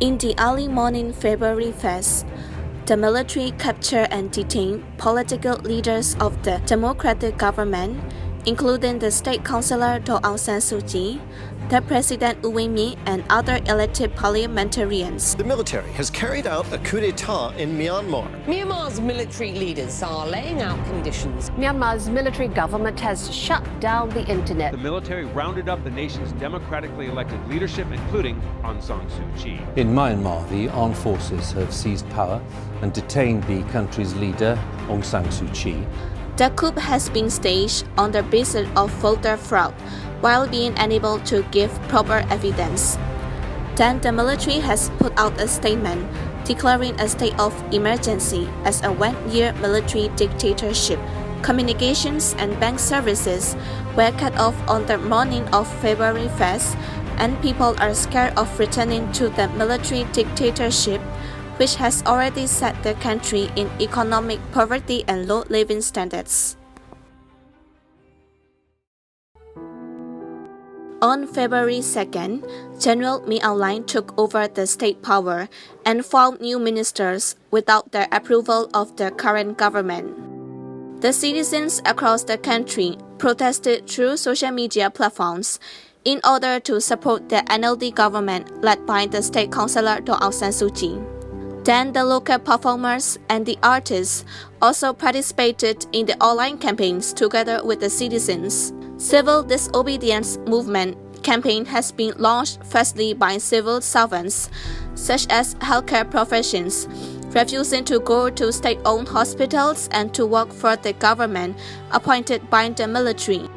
In the early morning February 1st, the military captured and detained political leaders of the democratic government, including the state councillor to Aung San Su Kyi, the President U Win Myint, and other elected parliamentarians. The military has carried out a coup d'etat in Myanmar. Myanmar's military leaders are laying out conditions. Myanmar's military government has shut down the internet. The military rounded up the nation's democratically elected leadership, including Aung San Su Kyi. In Myanmar, the armed forces have seized power and detained the country's leader, Aung San Su Kyi. The coup has been staged on the basis of voter fraud, while being unable to give proper evidence. Then the military has put out a statement declaring a state of emergency as a one-year military dictatorship. Communications and bank services were cut off on the morning of February 1st, and people are scared of returning to the military dictatorship, which has already set the country in economic poverty and low living standards. On February 2nd, General Min Aung Hlaing took over the state power and formed new ministers without the approval of the current government. The citizens across the country protested through social media platforms in order to support the NLD government led by the state councillor to Aung San Su Kyi. Then the local performers and the artists also participated in the online campaigns together with the citizens. Civil disobedience movement campaign has been launched firstly by civil servants, such as healthcare professions, refusing to go to state-owned hospitals and to work for the government appointed by the military.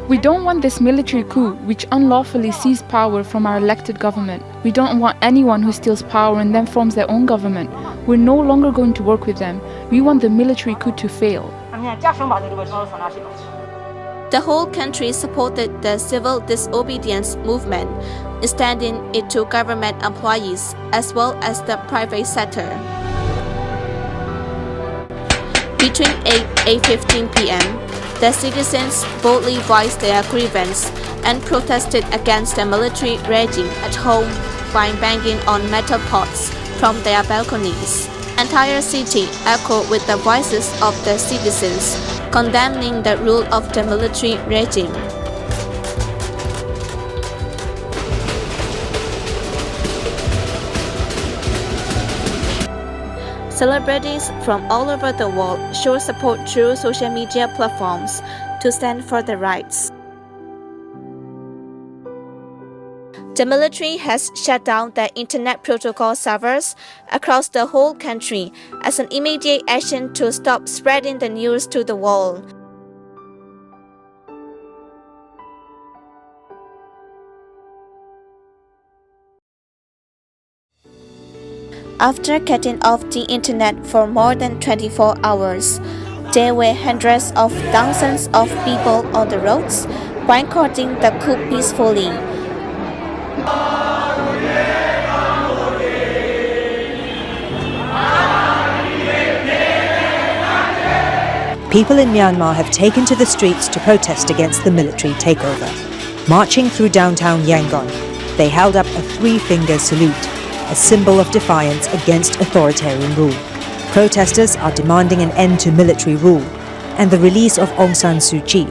We don't want this military coup which unlawfully seized power from our elected government. We don't want anyone who steals power and then forms their own government. We're no longer going to work with them. We want the military coup to fail. The whole country supported the civil disobedience movement, extending it to government employees as well as the private sector. Between 8:15 p.m., the citizens boldly voiced their grievance and protested against the military regime at home by banging on metal pots from their balconies. Entire city echoed with the voices of the citizens, condemning the rule of the military regime. Celebrities from all over the world show support through social media platforms to stand for their rights. The military has shut down the internet protocol servers across the whole country as an immediate action to stop spreading the news to the world. After cutting off the internet for more than 24 hours, there were hundreds of thousands of people on the roads boycotting the coup peacefully. People in Myanmar have taken to the streets to protest against the military takeover. Marching through downtown Yangon, they held up a three-finger salute, a symbol of defiance against authoritarian rule. Protesters are demanding an end to military rule and the release of Aung San Su Kyi.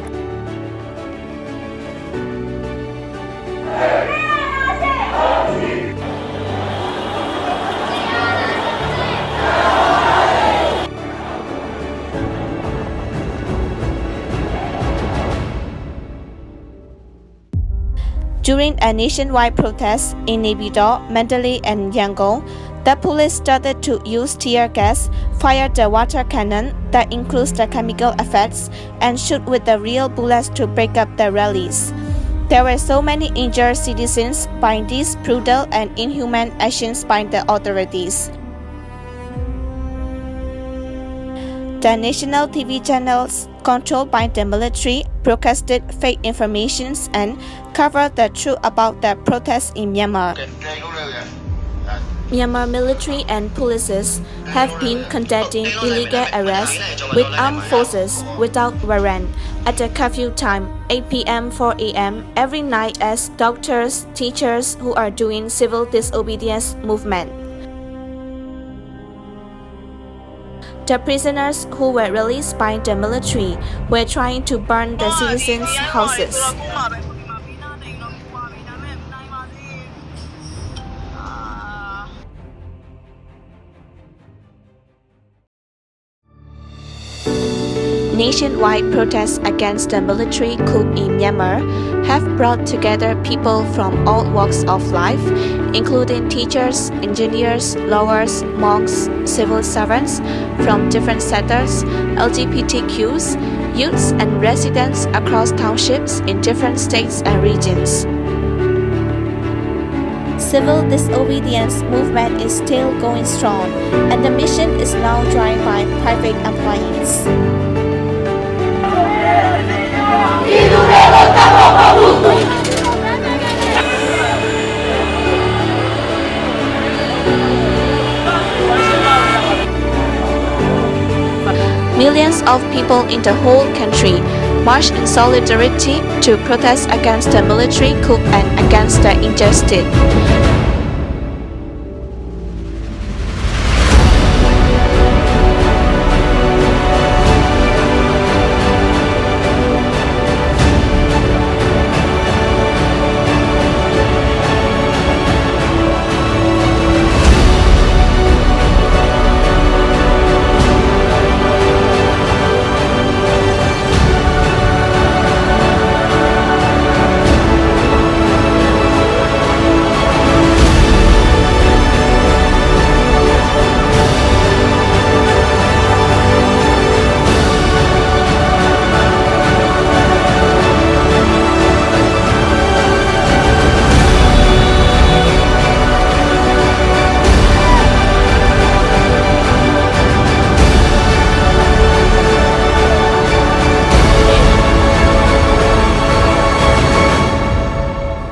During a nationwide protest in Naypyidaw, Mandalay, and Yangon, the police started to use tear gas, fire the water cannon that includes the chemical effects, and shoot with the real bullets to break up the rallies. There were so many injured citizens by these brutal and inhuman actions by the authorities. The national TV channels controlled by the military broadcasted fake information and covered the truth about the protests in Myanmar. Myanmar military and police have been conducting illegal arrests with armed forces without warrant at the curfew time 8 p.m. 4 a.m. every night as doctors, teachers who are doing civil disobedience movement. The prisoners who were released by the military were trying to burn the citizens' houses. Nationwide protests against the military coup in Myanmar have brought together people from all walks of life, including teachers, engineers, lawyers, monks, civil servants from different sectors, LGBTQs, youths and residents across townships in different states and regions. Civil disobedience movement is still going strong, and the mission is now joined by private employees. Millions of people in the whole country marched in solidarity to protest against the military coup and against the injustice.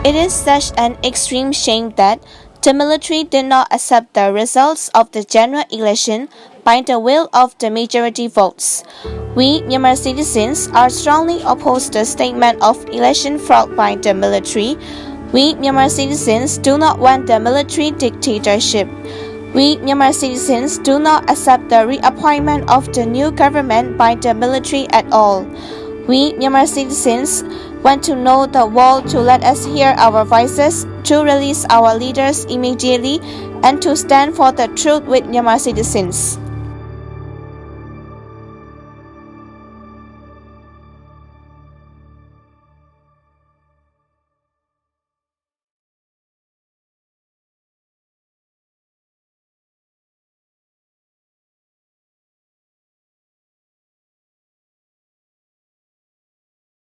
It is such an extreme shame that the military did not accept the results of the general election by the will of the majority votes. We Myanmar citizens are strongly opposed to the statement of election fraud by the military. We Myanmar citizens do not want the military dictatorship. We Myanmar citizens do not accept the reappointment of the new government by the military at all. We Myanmar citizens want to know the world to let us hear our voices, to release our leaders immediately, and to stand for the truth with Myanmar citizens.